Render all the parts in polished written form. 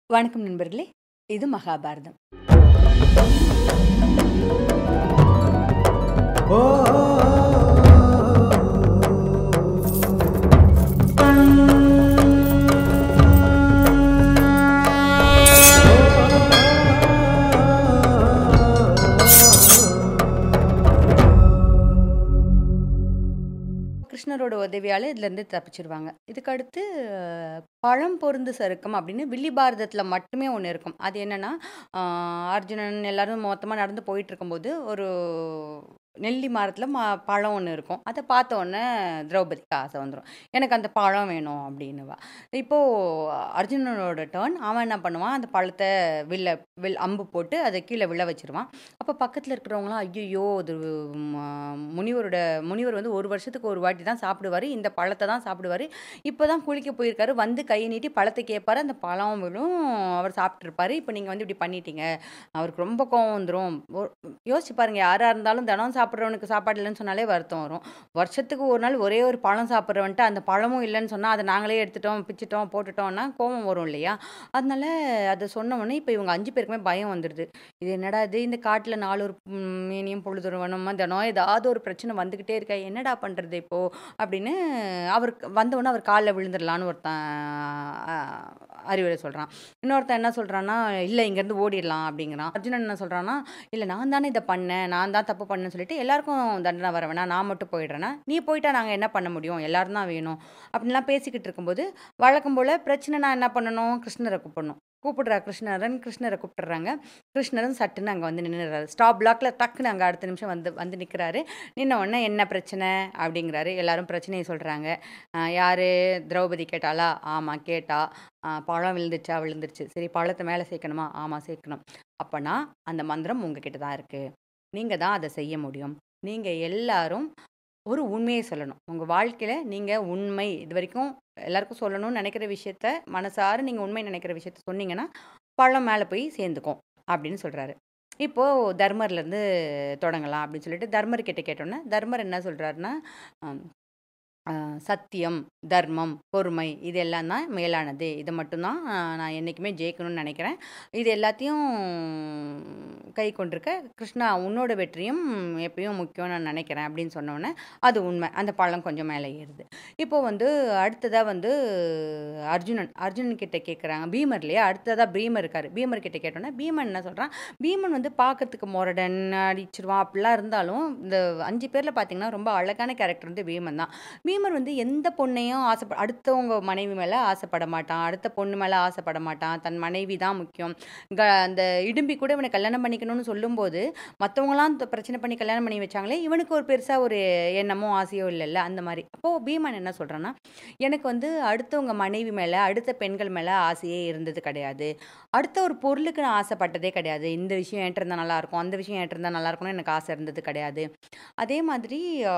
வணக்கம் நண்பர்களே. இது மகாபாரதம். கிருஷ்ணரோட உதவியால இதுலேருந்து தப்பிச்சிருவாங்க. இதுக்கு அடுத்து பழம் பொருந்து சருக்கம் அப்படின்னு வில்லி பாரதத்துல மட்டுமே ஒண்ணு இருக்கும். அது என்னன்னா, அ அர்ஜுனன் எல்லாரும் மொத்தமா நடந்து போயிட்டுருக்கும்போது, ஒரு நெல்லி மரத்துல பழம் ஒண்ணு இருக்கும். அத பார்த்த உடனே திரௌபதிக்கு ஆசை வந்துரும். எனக்கு அந்த பழம் வேணும் அப்படின்னுவா. இப்போ அர்ஜுனனோட டர்ன். அவன் என்ன பண்ணுவான், அந்த பழத்த அம்பு போட்டு அத கீழ விழ வச்சுருவான். அப்ப பக்கத்துல இருக்கிறவங்கலாம், "ஐய்யய்யோ! அது ம முனிவர் வந்து 1 வருஷத்துக்கு ஒரு வாட்டி தான் சாப்பிடுவாரு. இந்த பழத்த தான் சாப்பிடுவாரு. இப்ப தான் குளிக்க போயிருக்காரு. வந்து கைய நீட்டி பழத்த கேட்பாரு. அந்த பழம் விழும். அவர் சாப்பிட்டுருப்பாரு. இப்ப நீங்க வந்து இப்படி பண்ணிட்டீங்க." அவருக்கு ரொம்ப கோவம் வந்துரும். யோசிச்சு பாருங்க, யாரா இருந்தாலும் தினம் சாப்பிடுறவனுக்கு சாப்பாடு இல்லன்னு சொன்னாலே வருத்தம் வரும். வருஷத்துக்கு ஒரு நாள் ஒரே ஒரு பழம் சாப்பிடுறவன்ட்ட அந்த பழமும் இல்லன்னு சொன்னா, அத நாங்களே எடுத்துட்டோம், பிச்சுட்டோம், போட்டுட்டோம்னா கோவம் வரும் இல்லையா? அதனால அத சொன்ன உடனே இப்ப இவங்க 5 பேருக்குமே பயம் வந்துருது. இது என்னடா இது? இந்த காட்டுல நாளொரு மேனியும் பொழுதொரு வனமா தினம் ஏதாவது ஒரு பிரச்சனை வந்துகிட்டே இருக்கே. என்னடா பண்றது இப்போ? அப்படின்னு அவருக்கு வந்தவுடனே அவர் கால்ல விழுந்துரலான்னு ஒருத்தன் அ அறிவுரை சொல்றான். இன்னொருத்தன் என்ன சொல்றான்னா, "இல்ல இங்கேருந்து ஓடிடலாம்" அப்படிங்கிறான். அர்ஜுனன் என்ன சொல்றான்னா, "இல்ல நான் தானே இத பண்ணேன். நான் தான் தப்பு பண்ணேன்னு சொல்லிட்டு எல்லாருக்கும் தண்டனை வர வேணாம். நான் மட்டும் போயிடுறேன்னா, நீ போயிட்டா நாங்க என்ன பண்ண முடியும்? எல்லாரும் தான் வேணும்." அப்படின்லாம் பேசிக்கிட்டு இருக்கும்போது, வழக்கம் போல பிரச்சனைனா என்ன பண்ணணும்? கிருஷ்ணர கூப்பிடணும். கூப்பிடுறா கிருஷ்ணர கூப்பிட்டுர்றாங்க. கிருஷ்ணரும் சட்டுன்னு அங்க வந்து நின்னுறாரு. ஸ்டாப் பிளாக்ல டக்குன்னு அங்க அடுத்த நிமிஷம் வந்து வந்து நிக்கிறாரு. நின்ன உடனே, "என்ன பிரச்சனை?" அப்படிங்கிறாரு. எல்லாரும் பிரச்சனைய சொல்றாங்க. யாரு? திரௌபதி கேட்டாளா? ஆமா கேட்டா. பழம் விழுந்துச்சா? விழுந்துருச்சு. சரி பழத்த மேல சேர்க்கணுமா? ஆமா சேர்க்கணும். அப்பன்னா அந்த மந்திரம் உங்ககிட்ட தான் இருக்கு. நீங்க தான் அத செய்ய முடியும். நீங்க எல்லாரும் ஒரு உண்மைய சொல்லணும். உங்க வாழ்க்கையில நீங்க உண்மை இதுவரைக்கும் எல்லாருக்கும் சொல்லணும்னு நெனைக்கிற விஷயத்த, மனசார நீங்க உண்மை நெனைக்கிற விஷயத்த சொன்னீங்கன்னா, பழம் மேல போய் சேர்ந்துக்கும்." அப்படின்னு சொல்றாரு. இப்போ தர்மர்லேருந்து தொடங்கலாம் அப்படின்னு சொல்லிட்டு தர்மர் கிட்ட கேட்டோனே, தர்மர் என்ன சொல்றாருன்னா, அம் அ சத்தியம், தர்மம், பொறுமை இது எல்லாம் தான் மேலானது. இத மட்டும் தான் நான் என்னைக்குமே ஜெயிக்கணும்னு நெனைக்கிறேன். இது எல்லாத்தையும் கை கொண்டிருக்க கிருஷ்ணா உன்னோட வெற்றியும் எப்பயும் முக்கியம்னு நான் நெனைக்கிறேன் அப்படின்னு சொன்னோனே, அது உண்மை. அந்த பழம் கொஞ்சம் மேலே ஏறுது. இப்போ வந்து அடுத்ததா வந்து அர்ஜுனன் கிட்ட கேட்குறாங்க. பீமர் இல்லையா? அடுத்ததா பீமர் இருக்காரு. பீமர் கிட்ட கேட்டோனே, பீமன் என்ன சொல்றான், பீமன் வந்து பார்க்கறதுக்கு மொரடன், அடிச்சுருவான் அப்படிலாம் இருந்தாலும், இந்த 5 பேர்ல பார்த்தீங்கன்னா, ரொம்ப அழகான கேரக்டர் வந்து பீமன் தான். பீமர் வந்து எந்த பொண்ணையும் அடுத்தவங்க மனைவி மேல ஆசைப்பட மாட்டான். அடுத்த பொண்ணு மேல ஆசைப்பட மாட்டான். தன் மனைவி தான் முக்கியம். அந்த இடும்பி கூட இவன கல்யாணம் பண்ணிக்கணும்னு சொல்லும்போது, மத்தவங்கலாம் பிரச்சனை பண்ணி கல்யாணம் பண்ணி வச்சாங்களே, இவனுக்கு ஒரு பெருசா ஒரு எண்ணமோ, ஆசையோ இல்லல்ல, அந்த மாரி. அப்போ பீமன் என்ன சொல்றான்னா, எனக்கு வந்து அடுத்தவங்க மனைவி மேல, அடுத்த பெண்கள் மேல ஆசையே இருந்தது கிடையாது. அடுத்த ஒரு பொருளுக்கு நான் ஆசைப்பட்டதே கிடையாது. இந்த விஷயம் என்ட்ட இருந்தா நல்லாயிருக்கும், அந்த விஷயம் என்ட்ட இருந்தா நல்லாயிருக்கும்னு எனக்கு ஆசை இருந்தது கிடையாது. அதே மாதிரி அ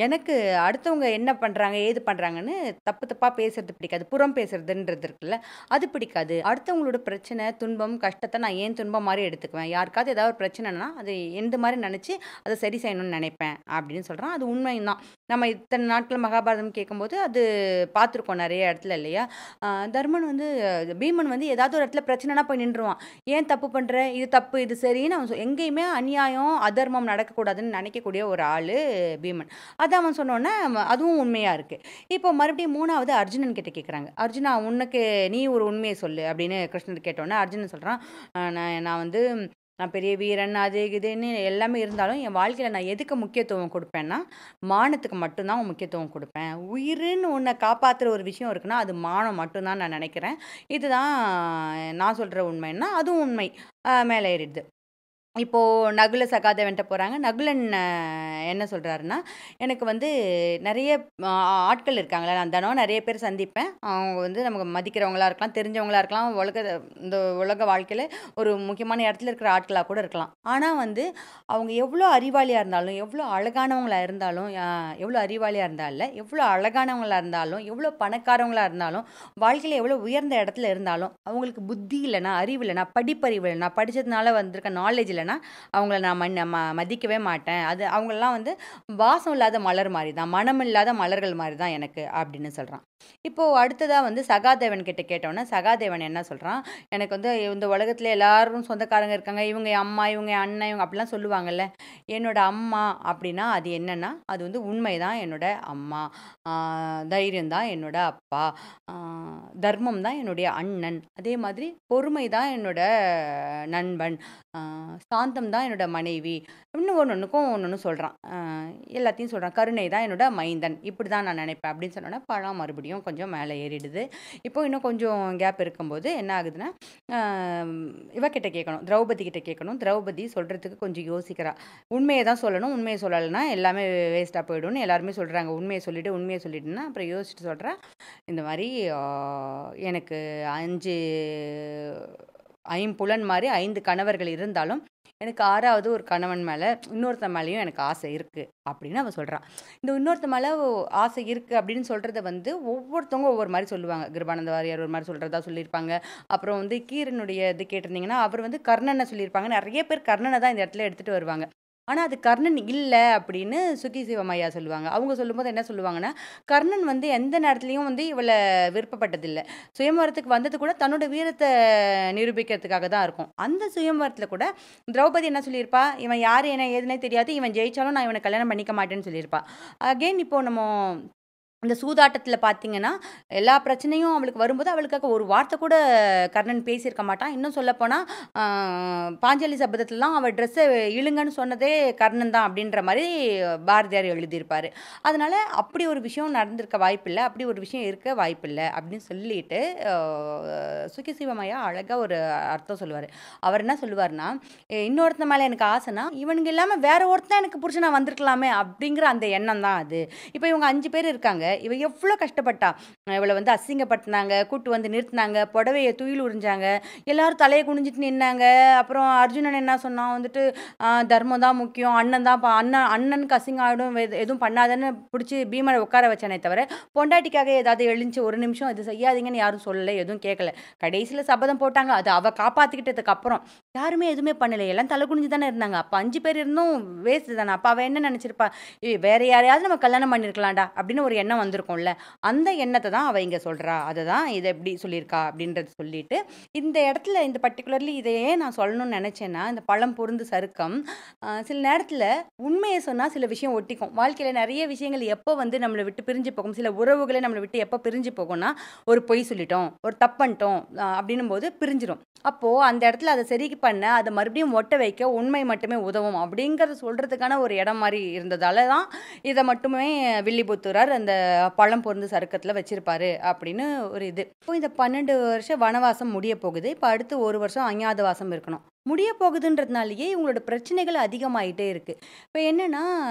எனக்கு அடுத்தவங்க என்ன பண்றாங்க, ஏது பண்றாங்கன்னு தப்பு தப்பா பேசுறது பிடிக்காது. புறம் பேசுறதுன்றது இருக்குல்ல, அது பிடிக்காது. அடுத்தவங்களோட பிரச்சனை, துன்பம், கஷ்டத்த நான் என் துன்பம் மாரி எடுத்துக்குவேன். யாருக்காவது ஏதாவது ஒரு பிரச்சனைன்னா, அது எந்த மாரி நெனச்சு அத சரி செய்யணும்னு நெனைப்பேன் அப்படின்னு சொல்றான். அது உண்மையும் தான். நம்ம இத்தன நாட்கள் மகாபாரதம் கேட்கும்போது, அது பார்த்துருக்கோம் நெறைய இடத்துல இல்லையா? அ தர்மன் வந்து பீமன் வந்து ஏதாவது ஒரு இடத்துல பிரச்சனைனா போய் நின்றுவான். "ஏன் தப்பு பண்ற? இது தப்பு, இது சரின்னு" அவன் எங்கேயுமே அநியாயம், அதர்மம் நடக்கக்கூடாதுன்னு நெனைக்கக்கூடிய ஒரு ஆளு பீமன். அத அவன் சொன்னோனே, அதுவும் உண்மையா இருக்கு. இப்போ மறுபடியும் 3வது அர்ஜுனன் கிட்ட கேட்குறாங்க. "அர்ஜுனா உனக்கு நீ ஒரு உண்மைய சொல்லு" அப்படின்னு கிருஷ்ணர் கேட்டோனே, அர்ஜுனன் சொல்றான், நான் நான் வந்து நான் பெரிய வீரன் அது இதுன்னு எல்லாமே இருந்தாலும், என் வாழ்க்கையில நான் எதுக்கு முக்கியத்துவம் குடுப்பேன்னா, மானத்துக்கு மட்டும் தான் முக்கியத்துவம் குடுப்பேன். உயிருன்னு ஒண்ண காப்பாத்துற ஒரு விஷயம் இருக்குன்னா, அது மானம் மட்டும் தான் நான் நெனைக்கிறேன். இதுதான் நான் சொல்ற உண்மைன்னா, அதுவும் உண்மை. மேலே ஏறிடுது. இப்போ நகுல சகாதேவன்ட்ட போறாங்க. நகுலன் என்ன சொல்றாருன்னா, எனக்கு வந்து நெறைய அ ஆட்கள் இருக்காங்கல்ல, நான் தினம் நெறைய பேர் சந்திப்பேன். அவங்க வந்து நமக்கு மதிக்கிறவங்களா இருக்கலாம், தெரிஞ்சவங்களா இருக்கலாம், இந்த உலக வாழ்க்கையில ஒரு முக்கியமான இடத்துல இருக்கிற ஆட்களா கூட இருக்கலாம். ஆனா வந்து, அவங்க எவ்ளோ அறிவாளியா இருந்தாலும், எவ்ளோ அழகானவங்களா இருந்தாலும், எவ்ளோ அறிவாளியா இருந்தா இல்ல, எவ்ளோ அழகானவங்களா இருந்தாலும், எவ்ளோ பணக்காரவங்களா இருந்தாலும், வாழ்க்கையில எவ்ளோ உயர்ந்த இடத்துல இருந்தாலும், அவங்களுக்கு புத்தி இல்லன்னா, அறிவு இல்லன்னா, படிப்பறிவு இல்லன்னா, படிச்சதுனால வந்திருக்க நாலேட்ஜ் இல்லன்னா, அவங்கள நான் மதிக்கவே மாட்டேன். அது அவங்கலாம் வந்து வாசம் இல்லாத மலர் மாரி தான். மனம் இல்லாத மலர்கள் மாரி தான் எனக்கு அப்படின்னு சொல்றான். இப்போ அடுத்ததா வந்து சகாதேவன் கிட்ட கேட்டோம்னா, சகாதேவன் என்ன சொல்றான், எனக்கு வந்து இந்த உலகத்துல எல்லாரும் சொந்தக்காரங்க இருக்காங்க. இவங்க என் அம்மா, இவங்க என் அண்ணன், இவங்க அப்படிலாம் சொல்லுவாங்கல்ல. என்னோட அம்மா அப்படின்னா, அது என்னன்னா, அது வந்து உண்மைதான் என்னோட அம்மா. ஆ தைரியம் தான் என்னோட அப்பா. ஆ தர்மம் தான் என்னுடைய அண்ணன். அதே மாதிரி பொறுமை தான் என்னோட நண்பன். ஆ சாந்தம் தான் என்னோட மனைவி. இன்னும் ஒண்ணொண்ணுக்கும் ஒண்ணொண்ணு சொல்றான். எல்லாத்தையும் சொல்றான். கருணை தான் என்னோட மைந்தன். இப்படி தான் நான் நினைப்பேன் அப்படின்னு சொன்னோனே, பழம் மறுபடியும் கொஞ்சம் மேலே ஏறிடுது. இப்போ இன்னும் கொஞ்சம் கேப் இருக்கும்போது என்ன ஆகுதுன்னா, அ இவ கிட்ட கேட்கணும். திரௌபதி கிட்ட கேட்கணும். திரௌபதி சொல்றதுக்கு கொஞ்சம் யோசிக்கிறா. உண்மைய தான் சொல்லணும். உண்மைய சொல்லலைன்னா எல்லாமே வேஸ்ட்டா போயிடும்னு எல்லாருமே சொல்றாங்க. உண்மைய சொல்லிடு, உண்மைய சொல்லிடுன்னா, அப்புறம் யோசிச்சுட்டு சொல்றா, இந்த மாரி எனக்கு 5 ஐம்புலன் மாரி 5 கணவர்கள் இருந்தாலும், எனக்கு 6வது ஒரு கணவன் மேல, இன்னொருத்தன் மேலயும் எனக்கு ஆசை இருக்கு. அப்படின்னு அவ சொல்றா. இந்த இன்னொருத்தன் மேல ஆசை இருக்கு அப்படின்னு சொல்றத வந்து ஒவ்வொருத்தவங்க ஒவ்வொரு மாரி சொல்லுவாங்க. கிருபானந்த வாரியார் ஒரு மாரி சொல்றதா சொல்லியிருப்பாங்க. அப்புறம் வந்து கீரனுடைய இது கேட்டிருந்தீங்கன்னா, அவர் வந்து கர்ணன சொல்லியிருப்பாங்க. நெறைய பேர் கர்ணன தான் இந்த இடத்துல எடுத்துட்டு வருவாங்க. ஆனா, அது கர்ணன் இல்ல அப்படின்னு சுகி சிவம் ஐயா சொல்லுவாங்க. அவங்க சொல்லும்போது என்ன சொல்லுவாங்கன்னா, கர்ணன் வந்து எந்த நேரத்துலயும் வந்து இவள விருப்பப்பட்டதில்ல. சுயம்வரத்துக்கு வந்தது கூட தன்னோட வீரத்த நிரூபிக்கிறதுக்காக தான் இருக்கும். அந்த சுயம்வரத்துல கூட திரௌபதி என்ன சொல்லியிருப்பா, "இவன் யாரு, என்ன ஏதுன்னே தெரியாது. இவன் ஜெயிச்சாலும் நான் இவன கல்யாணம் பண்ணிக்க மாட்டேன்னு" சொல்லியிருப்பா. அகைன் இப்போ நம்ம இந்த சூதாட்டத்தில பார்த்தீங்கன்னா, எல்லா பிரச்சனையும் அவளுக்கு வரும்போது, அவளுக்காக ஒரு வார்த்தை கூட கர்ணன் பேசியிருக்க மாட்டான். இன்னும் சொல்லப்போனா, ஆ பாஞ்சாலி சபதத்திலலாம் அவ ட்ரெஸ்ஸ இழுங்கன்னு சொன்னதே கர்ணன் தான் அப்படின்ற மாரி பாரதியார் எழுதியிருப்பாரு. அதனால அப்படி ஒரு விஷயம் நடந்திருக்க வாய்ப்பில்ல. அப்படி ஒரு விஷயம் இருக்க வாய்ப்பில்ல அப்படின்னு சொல்லிட்டு, அ சுகிசிவமையா அழகா ஒரு அர்த்தம் சொல்லுவாரு. அவர் என்ன சொல்லுவாருன்னா, இன்னொருத்தன் மேல எனக்கு ஆசைன்னா, இவனுங்க இல்லாம வேற ஒருத்தன் எனக்கு புருஷனா வந்திருக்கலாமே அப்படிங்கிற அந்த எண்ணம் தான் அது. இப்ப இவங்க 5 பேர் இருக்காங்க. இவ எவ்ளோ கஷ்டப்பட்டா! இவள வந்து அசிங்கப்படுத்துனாங்க, கூட்டு வந்து நிறுத்துனாங்க, புடவைய துயில் உரிஞ்சாங்க, எல்லாரும் தலைய குனிஞ்சுட்டு நின்னாங்க. அப்புறம் அர்ஜுனன் என்ன சொன்னான் வந்துட்டு, தர்மம் தான் முக்கியம். அண்ணன் தான் அண்ணனுக்கு அசிங்கம் ஆயிடும். எதுவும் பண்ணாதன்னு புடிச்சு பீமன உட்கார வச்சானே தவிர, பொண்டாட்டிக்காக ஏதாவது எழுந்துச்சு ஒரு நிமிஷம் இது செய்யாதீங்கன்னு யாரும் சொல்லல, எதுவும் கேட்கல. கடைசியில சபதம் போட்டாங்க. அது அவ காப்பாத்திக்கிட்டதுக்கு அப்புறம். யாருமே எதுவுமே பண்ணல. எல்லாம் தலை குனிஞ்சு தானே இருந்தாங்க. அப்ப 5 பேர் இருந்தும் வேஸ்ட் தானே. அப்ப அவ என்ன நெனச்சிருப்பா? வேற யாரையாவது நம்ம கல்யாணம் பண்ணியிருக்கலாம்டா அப்படின்னு ஒரு எண்ணம் வந்திருக்கும்ல. அந்த எண்ணத்த தான் அவ இங்க சொல்றா. அததான் இத எப்படி சொல்லியிருக்கா அப்படின்றத சொல்லிட்டு, இந்த இடத்துல இந்த பர்ட்டிகுலர்லி இத ஏன் நான் சொல்லணும்னு நெனச்சேன்னா, இந்த பழம் பொருந்து சருக்கம், சில நேரத்துல உண்மைய சொன்னா சில விஷயம் ஒட்டிக்கும். வாழ்க்கையில நெறைய விஷயங்கள் எப்போ வந்து நம்மள விட்டு பிரிஞ்சு போகும், சில உறவுகளே நம்மள விட்டு எப்போ பிரிஞ்சு போகும்னா, ஒரு பொய் சொல்லிட்டோம், ஒரு தப்பு பண்ணிட்டோம் அப்படின்னும்போது பிரிஞ்சிரும். அப்போ அந்த இடத்துல அத சரி பண்ண, அத மறுபடியும் ஒட்ட வைக்க உண்மை மட்டுமே உதவும் அப்படிங்கிறத சொல்றதுக்கான ஒரு இடம் மாரி இருந்ததால தான், இத மட்டுமே வில்லிபுத்தூரார் அந்த பழம் பொருந்து சருக்கத்துல வச்சிருப்பாரு அப்படின்னு ஒரு இது. இப்போ இந்த 12 வருஷம் வனவாசம் முடிய போகுது. இப்ப அடுத்து 1 வருஷம் அஞ்ஞாதவாசம் இருக்கணும். முடிய போகுதுன்றதுனாலயே இவங்களோட பிரச்சனைகள் அதிகமாயிட்டே இருக்கு. இப்ப என்னன்னா,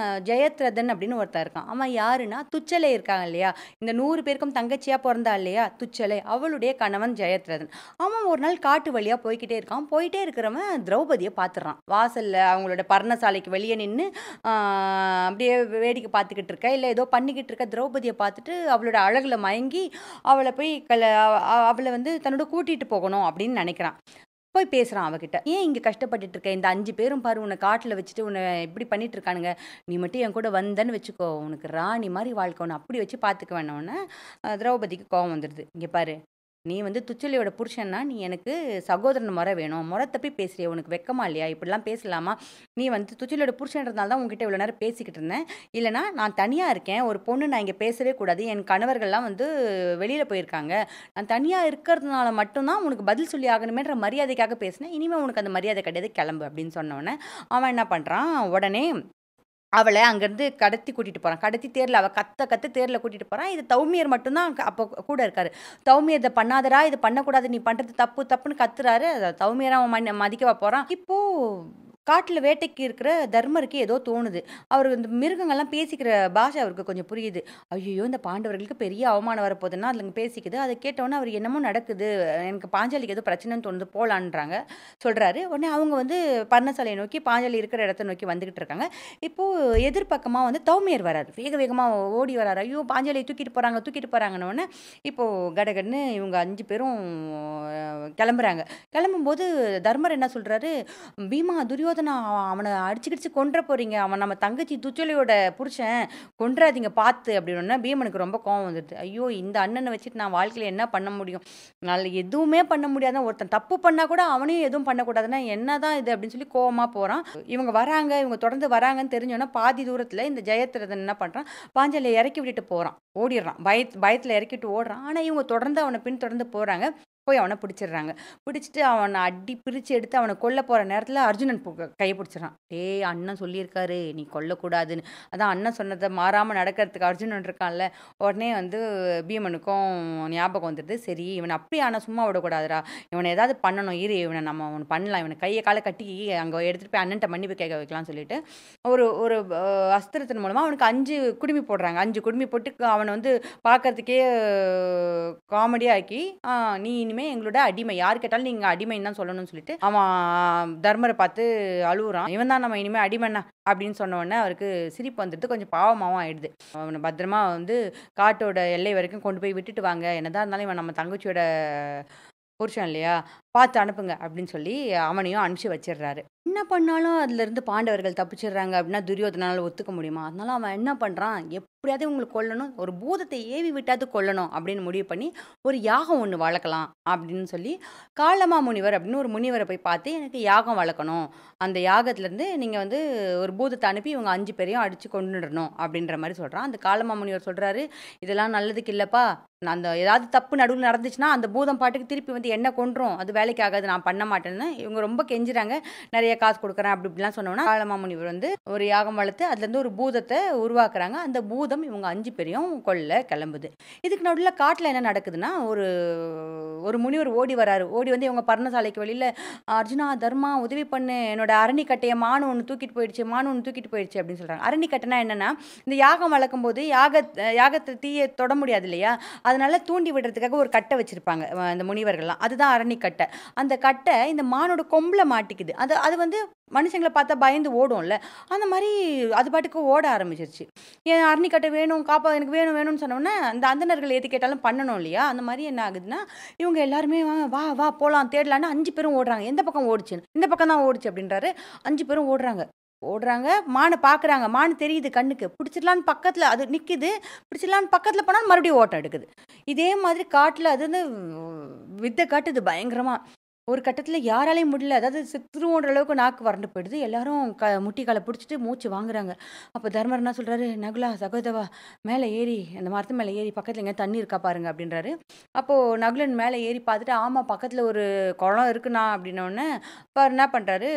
ஜெயத்ரதன் அப்படின்னு ஒருத்தன் இருக்கான். அவன் யாருன்னா, துச்சலை இருக்காங்க இல்லையா? இந்த 100 பேருக்கும் தங்கச்சியா பொறந்தா இல்லையா? துச்சலை. அவளுடைய கணவன் ஜெயத்ரதன். அவன் ஒரு நாள் காட்டு வழியா போய்க்கிட்டே இருக்கான். போயிட்டே இருக்கிறவன் திரௌபதிய பார்த்துடுறான். வாசல்ல அவங்களோட பர்ணசாலைக்கு வெளிய நின்னு, ஆ அப்படியே வேடிக்கை பார்த்துக்கிட்டு இருக்க, இல்ல ஏதோ பண்ணிக்கிட்டு இருக்க திரௌபதிய பார்த்துட்டு, அவளோட அழகுல மயங்கி, அவள போய் அவள வந்து தன்னோட கூட்டிட்டு போகணும் அப்படின்னு நெனைக்கிறான். போய் பேசுறான் அவகிட்ட. "ஏன் இங்க கஷ்டப்பட்டுட்டு இருக்க? இந்த 5 பேரும் பாரு உன்ன காட்டுல வச்சுட்டு உன்ன இப்படி பண்ணிட்டு இருக்கானுங்க. நீ மட்டும் என் கூட வந்தன்னு வச்சுக்கோ, உனக்கு ராணி மாரி வாழ்க்கை. உன்ன அப்படி வச்சு பார்த்துக்குவேன்னோனே" திரௌபதிக்கு கோவம் வந்துருது. "இங்க பாரு, நீ வந்து துச்சலையோட புருஷன்னா, நீ எனக்கு சகோதரன் மொற வேணும். மொற தப்பி பேசுறியே, உனக்கு வெட்கமா இல்லையா? இப்படிலாம் பேசலாமா? நீ வந்து துச்சலையோட புருஷன்றதுனால தான் உன்கிட்ட இவ்வளோ நேரம் பேசிக்கிட்டு இருந்தேன். இல்லன்னா நான் தனியா இருக்கேன். ஒரு பொண்ணு நான் இங்க பேசவே கூடாது. என் கணவர்கள்லாம் வந்து வெளியில போயிருக்காங்க. நான் தனியா இருக்கிறதுனால மட்டும் தான் உனக்கு பதில் சொல்லி ஆகணுமேன்ற மரியாதைக்காக பேசினேன். இனிமே உனக்கு அந்த மரியாதை கிடையாது. கிளம்பு" அப்படின்னு சொன்னோனே, அவன் என்ன பண்றான், உடனே அவள அங்கருந்து கடத்தி கூட்டிட்டு போறான். கடத்தி தேர்ல அவ கத்த கத்த தேர்ல கூட்டிட்டு போறான். இது தௌமியர் மட்டும் தான் அப்போ கூட இருக்காரு. "தௌமியர் இத பண்ணாதடா, இது பண்ணக்கூடாது. நீ பண்றது தப்பு தப்புன்னு" கத்துறாரு. தௌமியர அவன் மதிக்கவா போறான்? இப்போ காட்டுல வேட்டைக்கு இருக்கிற தர்மருக்கு ஏதோ தோணுது. அவரு இந்த மிருகங்கள்லாம் பேசிக்கிற பாஷை அவருக்கு கொஞ்சம் புரியுது. ஐய்யயோ! இந்த பாண்டவர்களுக்கு பெரிய அவமானம் வரப்போதுன்னா, அதுங்க பேசிக்குது. அத கேட்டவுனே அவரு என்னமோ நடக்குது. எனக்கு பாஞ்சாலிக்கு ஏதோ பிரச்சனைன்னு தோணுது போலான்றாங்க. சொல்றாரு. உடனே அவங்க வந்து பர்ணசாலைய நோக்கி பாஞ்சாலி இருக்கிற இடத்த நோக்கி வந்துகிட்டு இருக்காங்க. இப்போ எதிர்பக்கமா வந்து தௌமியர் வராரு. வேக வேகமா ஓடி வராரு. ஐயோ! பாஞ்சாலிய தூக்கிட்டு போறாங்க, தூக்கிட்டு போறாங்கன்னோனே, இப்போ கடகடன்னு இவங்க 5 பேரும் கிளம்புறாங்க. கிளம்பும்போது தர்மர் என்ன சொல்றாரு, "பீமா, துரியோதனன் துரியோதனா அவன அடிச்சு கிடிச்சு கொன்ற போறீங்க. அவன் நம்ம தங்கச்சி துச்சலையோட புருஷன். கொன்றாதீங்க பார்த்து அப்படின்னோனே பீமனுக்கு ரொம்ப கோவம் வந்துருது. ஐயோ! இந்த அண்ணன வச்சுட்டு நான் வாழ்க்கையில என்ன பண்ண முடியும்? என்னால எதுவுமே பண்ண முடியாதுன்னா, ஒருத்தன் தப்பு பண்ணா கூட அவனையும் எதுவும் பண்ணக்கூடாதுன்னா, என்னதான் இது அப்படின்னு சொல்லி கோவமா போறான். இவங்க வராங்க, இவங்க தொடர்ந்து வராங்கன்னு தெரிஞ்சோனே பாதி தூரத்துல இந்த ஜெயத்ரதன் என்ன பண்றான், பாஞ்சாலிய இறக்கி விட்டுட்டு போறான். ஓடிர்றான். பயத்துல இறக்கிட்டு ஓடுறான். ஆனா இவங்க தொடர்ந்து அவன பின்தொடர்ந்து போறாங்க. போய் அவன பிடிச்சிடுறாங்க. பிடிச்சிட்டு அவன அடி பிரிச்சு எடுத்து அவன கொல்ல போற நேரத்துல அர்ஜுனன் கைய பிடிச்சிடுறான். "டேய் அண்ணன் சொல்லியிருக்காரு, நீ கொல்லக்கூடாதுன்னு." அதான் அண்ணன் சொன்னத மாறாம நடக்கிறதுக்கு அர்ஜுனன் இருக்கான்ல. உடனே வந்து பீமனுக்கும் ஞாபகம் வந்துருது. சரி இவன அப்படியே ஆனா சும்மா விடக்கூடாதுடா. இவன ஏதாவது பண்ணணும். இரு இவன நம்ம ஒண்ணு பண்ணலாம். இவன கைய கால கட்டி அங்க எடுத்துட்டு போய் அண்ணன்ட்ட மன்னிப்பு கேட்க வைக்கலாம்னு சொல்லிட்டு, ஒரு ஒரு அஸ்திரத்தின் மூலமா அவனுக்கு 5 குடுமி போடுறாங்க. 5 குடுமி போட்டு அவன வந்து பார்க்கறதுக்கே காமெடியா ஆக்கி, நீ இனிமே எங்களோட அடிமை. யார் கேட்டாலும் நீங்க அடிமைன்னு தான் சொல்லணும்னு சொல்லிட்டு, அவன் தர்மர பார்த்து அழுவுறான். இவன் தான் நம்ம இனிமே அடிமைன்னா அப்படின்னு சொன்ன உடனே அவருக்கு சிரிப்பு வந்துடுது. கொஞ்சம் பாவமாவும் ஆயிடுது. அவன பத்திரமா வந்து காட்டோட எல்லை வரைக்கும் கொண்டு போய் விட்டுட்டு வாங்க. என்னதான் இருந்தாலும் இவன் நம்ம தங்கச்சியோட புருஷன் இல்லையா? பார்த்து அனுப்புங்க அப்படின்னு சொல்லி அவனையும் அனுப்பிச்சு வச்சிடுறாரு. என்ன பண்ணாலும் அதுலருந்து பாண்டவர்கள் தப்பிச்சிடுறாங்க அப்படின்னா துரியோதனால ஒத்துக்க முடியுமா? அதனால அவன் என்ன பண்றான், எப்படியாவது இவங்கள கொல்லணும். ஒரு பூதத்தை ஏவி விட்டாவது கொல்லணும் அப்படின்னு முடிவு பண்ணி, ஒரு யாகம் ஒண்ணு வளர்க்கலாம் அப்படின்னு சொல்லி, காலமா முனிவர் அப்படின்னு ஒரு முனிவர போய் பார்த்து, எனக்கு யாகம் வளர்க்கணும். அந்த யாகத்திலருந்து நீங்க வந்து ஒரு பூதத்த அனுப்பி இவங்க 5 பேரையும் அடிச்சு கொன்னுடணும் அப்படின்ற மாரி சொல்றான். அந்த காலமா முனிவர் சொல்றாரு, இதெல்லாம் நல்லதுக்கு இல்லப்பா. நான் அந்த ஏதாவது தப்பு நடுவுல நடந்துச்சுன்னா, அந்த பூதம் பாட்டுக்கு திருப்பி வந்து என்ன கொன்றும். அது வேலைக்கு ஆகாது. நான் பண்ண மாட்டேன்னு இவங்க ரொம்ப கெஞ்சுறாங்க. நெறைய காசு குடுக்குறேன் அப்படி இப்படிலாம் சொன்னோனே, காலமாமுனிவர் வந்து ஒரு யாகம் வளர்த்து அதுலேருந்து ஒரு பூதத்த உருவாக்குறாங்க. அந்த பூதம் இவங்க 5 பேரையும் கொல்ல கிளம்புது. இதுக்கு நடுவுல காட்டுல என்ன நடக்குதுன்னா, ஒரு ஒரு முனிவர் ஓடி வராரு. ஓடி வந்து இவங்க பர்ணசாலைக்கு வெளியில, "அர்ஜுனா, தர்மா உதவி பண்ணு. என்னோட அரணிக்கட்டைய மானு ஒண்ணு தூக்கிட்டு போயிடுச்சு. மானு ஒண்ணு தூக்கிட்டு போயிடுச்சு" அப்படின்னு சொல்றாங்க. அரணிக்கட்டைனா என்னன்னா, இந்த யாகம் வளர்க்கும்போது யாகத்த தீய தொட முடியாது இல்லையா? அதனால தூண்டி விடுறதுக்காக ஒரு கட்டை வச்சிருப்பாங்க இந்த முனிவர்கள்லாம். அதுதான் அரணிக்கட்டை. அந்த கட்டை இந்த மானோட கொம்புல மாட்டிக்குது. அது அது வந்து மனுஷங்கள பார்த்தா பயந்து ஓடும்ல. அந்த மாரி அது பாட்டுக்கு ஓட ஆரம்பிச்சிருச்சு. "என் அரணிக்கட்டை வேணும், எனக்கு வேணும் வேணும்னு" சொன்னோனே, அந்த அந்தணர்கள் எது கேட்டாலும் பண்ணணும் இல்லையா? அந்த மாரி என்ன ஆகுதுன்னா, இவங்க எல்லாருமே வா வா போலாம் தேடலான்னு 5 பேரும் ஓடுறாங்க. எந்த பக்கம் ஓடுச்சுன்னு. "இந்த பக்கம் தான் ஓடுச்சு" அப்படின்றாரு. 5 பேரும் ஓடுறாங்க. ஓடுறாங்க. மான பார்க்குறாங்க. மான் தெரியுது கண்ணுக்கு. பிடிச்சிடலான்னு பக்கத்துல அது நிக்குது. பிடிச்சிடலான்னு பக்கத்துல போனா மறுபடியும் ஓட்டம் எடுக்குது. இதே மாதிரி காட்டுல அது வந்து வித்த காட்டுது பயங்கரமா. ஒரு கட்டத்துல யாராலயும் முடியல. அதாவது செத்துருவோன்ற அளவுக்கு நாக்கு வறண்டு போயிடுது. எல்லாரும் முட்டி கால புடிச்சுட்டு மூச்சு வாங்குறாங்க. அப்ப தர்மர் என்ன சொல்றாரு, "நகுலா, சகோதவா, மேல ஏறி அந்த மரத்து மேல ஏறி பக்கத்துல எங்கேயாவது தண்ணி இருக்கா பாருங்க" அப்படின்றாரு. அப்போ நகுலன் மேல ஏறி பார்த்துட்டு, "ஆமா பக்கத்துல ஒரு குளம் இருக்குண்ணா" அப்படின்னோனே, அப்ப என்ன பண்றாரு,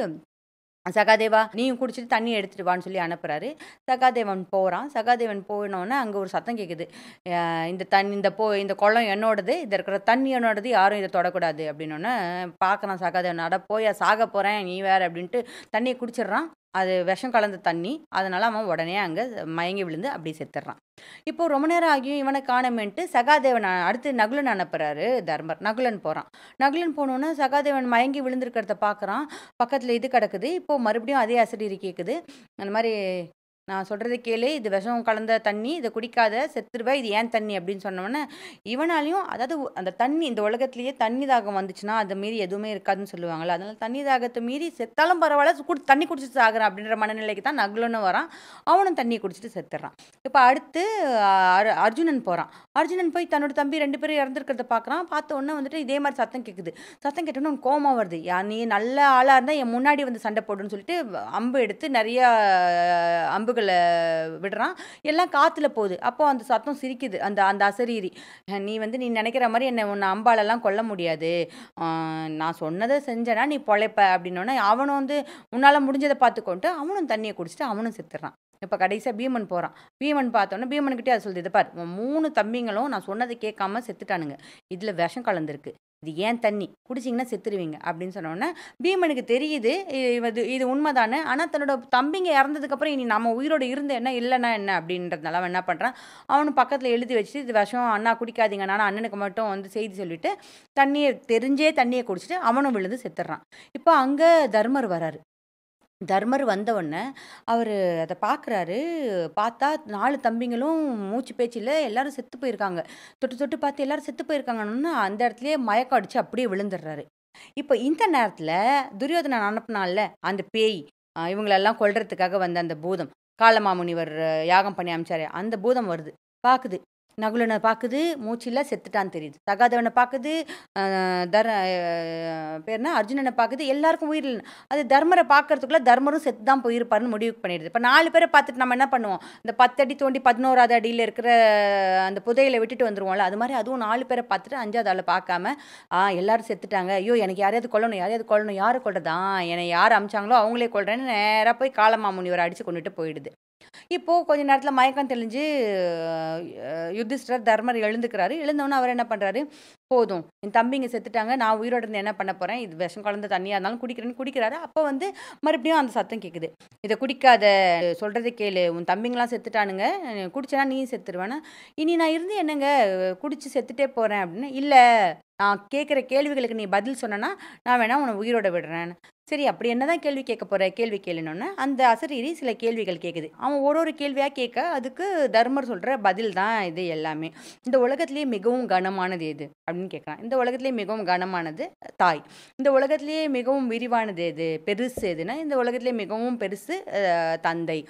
"சகாதேவா, நீயும் குடிச்சிட்டு தண்ணி எடுத்துட்டு வான்னு" சொல்லி அனுப்புறாரு. சகாதேவன் போறான். சகாதேவன் போனோனே அங்க ஒரு சத்தம் கேட்குது. இந்த தண்ணி இந்த குளம் என்னோடது. இதில இருக்கிற தண்ணி என்னோடது. யாரும் இத தொடக்கூடாது" அப்படின்னோனே பார்க்குறான் சகாதேவன். "அட போய்யா சாக போறேன் நீ வேற" அப்படின்ட்டு தண்ணிய குடிச்சிடுறான். அது விஷம் கலந்த தண்ணி. அதனால அவன் உடனே அங்க மயங்கி விழுந்து அப்படியே செத்துடுறான். இப்போ ரொம்ப நேரம் ஆகியும் இவன காணோமேன்ட்டு சகாதேவன் அடுத்து நகுலன் அனுப்புறாரு தர்மர். நகுலன் போறான். நகுலன் போனோனே சகாதேவன் மயங்கி விழுந்திருக்கிறத பார்க்குறான். பக்கத்துல இது கிடக்குது. இப்போ மறுபடியும் அதே அசரீரி கேட்குது. அந்த மாரி, "நான் சொல்றத கேளு. இது விஷம் கலந்த தண்ணி. இத குடிக்காத. செத்துருவ. இது ஏன் தண்ணி?" அப்படின்னு சொன்னோனே, இவனாலயும் அதாவது அந்த தண்ணி இந்த உலகத்திலேயே தண்ணி தாகம் வந்துச்சுன்னா, அத மீறி எதுவுமே இருக்காதுன்னு சொல்லுவாங்கல்ல. அதனால தண்ணி தாகத்த மீறி செத்தாலும் பரவால்ல, தண்ணி குடிச்சிட்டு சாகுறேன் அப்படின்ற மனநிலைக்கு தான் நகுலனும் வரான். அவனும் தண்ணிய குடிச்சிட்டு செத்துடுறான். இப்ப அடுத்து அர்ஜுனன் போறான். அர்ஜுனன் போய் தன்னோட தம்பி 2 பேரும் இறந்திருக்கிறத பார்க்குறான். பார்த்த உடனே வந்துட்டு இதே மாரி சத்தம் கேட்குது. சத்தம் கேட்டோனே அவனுக்கு கோவமா வருது. "நீ நல்ல ஆளா இருந்தா என் முன்னாடி வந்து சண்டை போடுன்னு" சொல்லிட்டு அம்பு எடுத்து நெறைய அம்புகள விடுறான். எல்லாம் காத்துல போகுது. அப்போ அந்த சத்தம் சிரிக்குது. அந்த அந்த அசரீரி, நீ நினைக்கிற மாரி உன்ன அம்பாலலாம் கொல்ல முடியாது. அ நான் சொன்னத செஞ்சேன்னா நீ பொழைப்ப" அப்படின்னோனே, அவனும் வந்து உன்னால முடிஞ்சத பார்த்துக்கோன்ட்டு அவனும் தண்ணிய குடிச்சுட்டு அவனும் செத்துடுறான். இப்ப கடைசியா பீமன் போறான். பீமன் பார்த்தோனே பீமன்கிட்டயே அத சொல்லுது. "இத பாரு, உன் 3 தம்பிங்களும் நான் சொன்னத கேட்காம செத்துட்டானுங்க. இதுல விஷம் கலந்திருக்கு. இது ஏன் தண்ணி. குடிச்சீங்கன்னா செத்துருவீங்க" அப்படின்னு சொன்னோனே, பீமனுக்கு தெரியுது இது உண்மதான்னு. ஆனா தன்னோட தம்பிங்க இறந்ததுக்கப்புறம் இனி நம்ம உயிரோட இருந்து என்ன, இல்லன்னா என்ன அப்படின்றதுனால அவன் என்ன பண்றான், அவனும் பக்கத்துல எழுதி வச்சுட்டு, "இது விஷம். அண்ணா குடிக்காதீங்க" ஆனா அண்ணனுக்கு மட்டும் வந்து செய்தி சொல்லிட்டு, தெரிஞ்சே தண்ணிய குடிச்சுட்டு அவனும் விழுந்து செத்துடுறான். இப்போ அங்க தர்மர் வராரு. தர்மர் வந்தவுடனே, அவரு அத பார்க்குறாரு. பார்த்தா 4 தம்பிங்களும் மூச்சு பேச்சு இல்ல. எல்லாரும் செத்து போயிருக்காங்க. தொட்டு தொட்டு பார்த்து எல்லாரும் செத்து போயிருக்காங்கன்னோனே, அந்த இடத்துலயே மயக்கம் அடிச்சு அப்படியே விழுந்துடுறாரு. இப்போ இந்த நேரத்துல துரியோதனன் அனுப்புனான்ல அந்த பேய், இவங்களெல்லாம் கொல்றதுக்காக வந்த அந்த பூதம், காலமாமுனிவர் யாகம் பண்ணி அனுப்பிச்சாரே அந்த பூதம் வருது. பாக்குது. நகுலனை பாக்குது, மூச்சில்ல செத்துட்டான்னு தெரியுது. சகாதேவனை பாக்குது, பேர்னா அர்ஜுனனை பாக்குது, எல்லாருக்கும் உயிர் இல்லை. அது தர்மரை பார்க்கறதுக்குள்ள தர்மரும் செத்து தான் போயிருப்பாருன்னு முடிவுக்கு பண்ணிடுது. இப்போ 4 பேரை பார்த்துட்டு நம்ம என்ன பண்ணுவோம், இந்த 10 அடி தோண்டி 11வது அடியில் இருக்கிற அந்த புதையலை விட்டுட்டு வந்துருவோம்ல, அது மாதிரி அதுவும் 4 பேரை பார்த்துட்டு 5வது ஆளை பார்க்காம எல்லாரும் செத்துட்டாங்க, ஐயோ எனக்கு யாரையாவது கொல்லணும், யாரையாவது கொல்லணும், யாரை கொள்றதா, என்னை யார் அமிச்சாங்களோ அவங்களே கொள்றேன்னு நேராக போய் காலமாமுனிவரை அடிச்சு கொண்டுட்டு போயிடுது. இப்போ கொஞ்ச நேரத்தில் மயக்கம் தெளிஞ்சு யுதிஷ்டர் தர்மர் எழுந்துக்கிறாரு. எழுந்தவொன்னே அவர் என்ன பண்ணுறாரு, போதும் என் தம்பிங்க செத்துட்டாங்க, நான் உயிரோட இருந்து என்ன பண்ண போகிறேன், இது விஷம் கலந்த தண்ணியாக இருந்தாலும் குடிக்கிறேன்னு குடிக்கிறாரு. அப்போ வந்து மறுபடியும் அந்த சத்தம் கேட்குது, இதை குடிக்காத, சொல்கிறத கேளு, உன் தம்பிங்களாம் செத்துட்டானுங்க, குடிச்சனா நீயும் செத்துருவேன்னா, இனி நான் இருந்து என்னங்க குடிச்சு செத்துட்டே போகிறேன் அப்படின்னு. இல்லை, நான் கேட்குற கேள்விகளுக்கு நீ பதில் சொன்னனா நான் வேணா உன்னை உயிரோட விடுறேன். சரி, அப்படி என்னதான் கேள்வி கேட்க போற, கேள்வி கேளுனோன்னு அந்த அசரீரி சில கேள்விகள் கேட்குது. அவன் ஒரு கேள்வியாக கேட்க அதுக்கு தர்மர் சொல்கிற பதில் தான் இது எல்லாமே. இந்த உலகத்திலேயே மிகவும் கனமானது எது அப்படின்னு கேட்குறான். இந்த உலகத்திலேயே மிகவும் கனமானது தாய். இந்த உலகத்திலேயே மிகவும் விரிவானது எது, பெருசு எதுன்னா இந்த உலகத்திலேயே மிகவும் பெருசு தந்தை.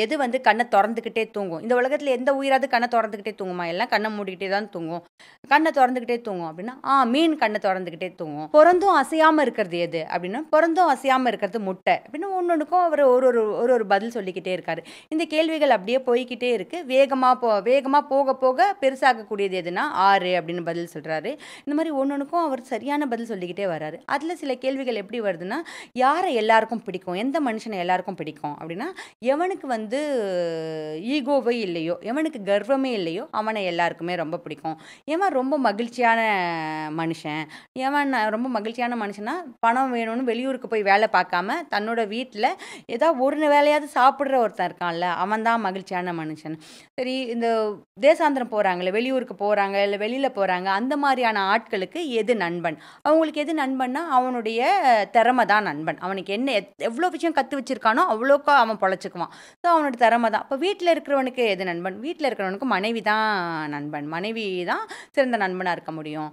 எது வந்து கண்ணை திறந்துக்கிட்டே தூங்கும், இந்த உலகத்தில் எந்த உயிராது கண்ணை திறந்துக்கிட்டே தூங்குமா, எல்லாம் கண்ணை மூடிக்கிட்டே தான் தூங்கும், கண்ணை திறந்துக்கிட்டே தூங்கும் அப்படின்னா மீன் கண்ணை திறந்துக்கிட்டே தூங்கும். பிறந்தும் அசையாமல் இருக்கிறது எது அப்படின்னா பிறந்தும் அசையாமல் இருக்கிறது முட்டை அப்படின்னு ஒன்னொன்றுக்கும் அவர் ஒரு ஒரு பதில் சொல்லிக்கிட்டே இருக்காரு. இந்த கேள்விகள் அப்படியே போய்கிட்டே இருக்கு. வேகமாக போக போக பெருசாகக்கூடியது எதுனா ஆறு அப்படின்னு பதில் சொல்கிறாரு. இந்த மாதிரி ஒன்னொன்றுக்கும் அவர் சரியான பதில் சொல்லிக்கிட்டே வர்றாரு. அதில் சில கேள்விகள் எப்படி வருதுன்னா, யாரை எல்லாருக்கும் பிடிக்கும், எந்த மனுஷனை எல்லாருக்கும் பிடிக்கும் அப்படின்னா எவனுக்கு வந்து ஈகோவே இல்லையோ, எவனுக்கு கர்வமே இல்லையோ அவனை எல்லாருக்குமே ரொம்ப பிடிக்கும். எவன் ரொம்ப மகிழ்ச்சியான மனுஷன், எவன் ரொம்ப மகிழ்ச்சியான மனுஷனா பணம் வேணும்னு வெளியூருக்கு போய் வேலை பார்க்காம தன்னோட வீட்டில் ஏதாவது ஒரு வேலையாவது சாப்பிட்ற ஒருத்தன் இருக்கான்ல, அவன் தான் மகிழ்ச்சியான மனுஷன். சரி, இந்த தேசாந்திரம் போகிறாங்களே, வெளியூருக்கு போகிறாங்க, இல்லை வெளியில் போகிறாங்க, அந்த மாதிரியான ஆட்களுக்கு எது நண்பன், அவங்களுக்கு எது நண்பன்னா அவனுடைய திறமை தான் நண்பன். அவனுக்கு என்ன எவ்வளோ விஷயம் கற்று வச்சிருக்கானோ அவ்வளோக்கா அவன் பொழைச்சிக்குவான். ஸோ அவனோட திறமை தான். இப்போ வீட்டில் இருக்கிறவனுக்கு எது நண்பன், வீட்டில் இருக்கிறவனுக்கு மனைவி தான் நண்பன், மனைவி தான் சிறந்த நண்பனாக இருக்க முடியும்.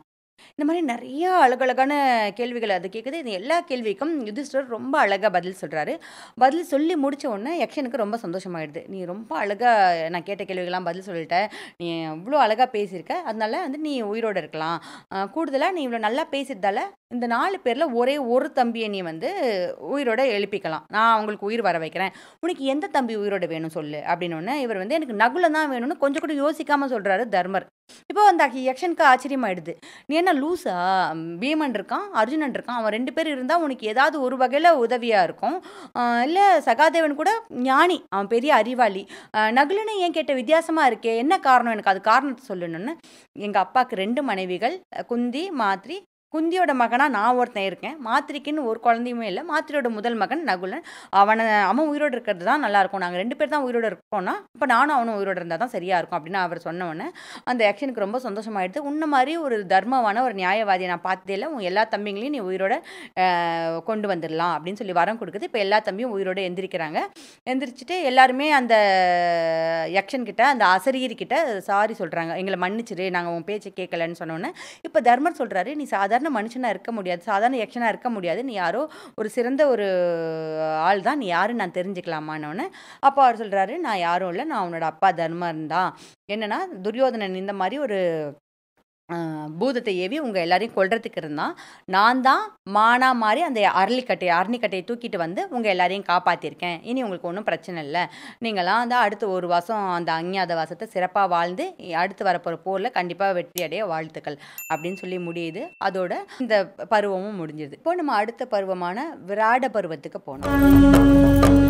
இந்த மாதிரி நிறைய அழகழகான கேள்விகள் அது கேட்குது. இது எல்லா கேள்விக்கும் யுதிஷ்டர் ரொம்ப அழகாக பதில் சொல்கிறாரு. பதில் சொல்லி முடித்த உடனே யக்ஷனுக்கு ரொம்ப சந்தோஷமாயிடுது. நீ ரொம்ப அழகாக நான் கேட்ட கேள்விகள்லாம் பதில் சொல்லிட்ட, நீ இவ்வளோ அழகாக பேசியிருக்க, அதனால வந்து நீ உயிரோடு இருக்கலாம். கூடுதலாக நீ இவ்வளோ நல்லா பேசியிருந்தால இந்த 4 பேரில் ஒரே ஒரு தம்பியை நீ வந்து உயிரோட எழுப்பிக்கலாம், நான் அவங்களுக்கு உயிர் வர வைக்கிறேன், உனக்கு எந்த தம்பி உயிரோட வேணும் சொல்லு அப்படின்னு. இவர் வந்து எனக்கு நகுலன் தான் வேணும்னு கொஞ்சம் கூட யோசிக்காமல் சொல்கிறாரு தர்மர். இப்போ அந்த யக்ஷனுக்கு ஆச்சரியமாயிடுது. நீ என்ன லூசா, பீமன் இருக்கான், அர்ஜுனன் இருக்கான், அவன் 2 பேர் இருந்தால் உனக்கு ஏதாவது ஒரு வகையில் உதவியாக இருக்கும், இல்லை சகாதேவன் கூட ஞானி, அவன் பெரிய அறிவாளி, நகுலனை ஏன் கேட்ட வித்தியாசமாக இருக்கே, என்ன காரணம், எனக்கு அது காரணத்தை சொல்லணும்னு. எங்கள் அப்பாவுக்கு 2 மனைவிகள், குந்தி மாத்ரி. குந்தியோட மகனா நான் ஒருத்தன் இருக்கேன், மாத்திரிக்குன்னு ஒரு குழந்தையுமே இல்லை, மாத்திரியோட முதல் மகன் நகுலன், அவன் உயிரோடு இருக்கிறது தான் நல்லாயிருக்கும், நாங்கள் 2 பேர் தான் உயிரோடு இருக்கோம்னா இப்போ நானும் அவனும் உயிரோடு இருந்தால் தான் சரியாக இருக்கும் அப்படின்னு அவர் சொன்னவொன்னே அந்த ஆக்ஷனுக்கு ரொம்ப சந்தோஷமாயிடுது. உன்ன மாதிரி ஒரு தர்மமான ஒரு நியாயவாதியை நான் பார்த்ததே இல்லை, உன் எல்லா தம்பிங்களையும் நீ உயிரோட கொண்டு வந்துடலாம் அப்படின்னு சொல்லி வரம் கொடுக்குது. இப்போ எல்லா தம்பியும் உயிரோடு எந்திரிக்கிறாங்க. எந்திரிச்சிட்டு எல்லாருமே அந்த யக்ஷன்கிட்ட, அந்த அசரீர்கிட்ட சாரி சொல்கிறாங்க, எங்களை மன்னிச்சிரு, நாங்கள் உன் பேச்சை கேட்கலன்னு சொன்னோன்னே இப்போ தர்மர் சொல்கிறாரு, நீ சாதாரண மனுஷனாக இருக்க முடியாது, சாதாரண யக்ஷனாக இருக்க முடியாது, நீ யாரோ ஒரு சிறந்த ஒரு ஆள் தான், நீ யாருன்னு நான் தெரிஞ்சுக்கலாமான்னு. அப்போ அவர் சொல்கிறாரு, நான் யாரும் இல்லை, நான் அவனோட அப்பா தர்மன் தான். என்னன்னா துரியோதனன் இந்த மாதிரி ஒரு பூதத்தை ஏவி உங்கள் எல்லாரையும் கொல்றதுக்கு இருந்தான், நான் தான் மானா மாதிரி அந்த அரணிக்கட்டையை தூக்கிட்டு வந்து உங்கள் எல்லாரையும் காப்பாற்றிருக்கேன், இனி உங்களுக்கு ஒன்றும் பிரச்சனை இல்லை, நீங்களாம் வந்து அடுத்த 1 வருஷம் அந்த அஞ்ஞாத வாசத்தை சிறப்பாக வாழ்ந்து அடுத்து வரப்போகிற போரில் கண்டிப்பாக வெற்றி அடைய வாழ்த்துக்கள் அப்படின்னு சொல்லி முடியுது. அதோட இந்த பருவமும் முடிஞ்சுது. இப்போ நம்ம அடுத்த பருவமான விராட பருவத்துக்கு போனோம்.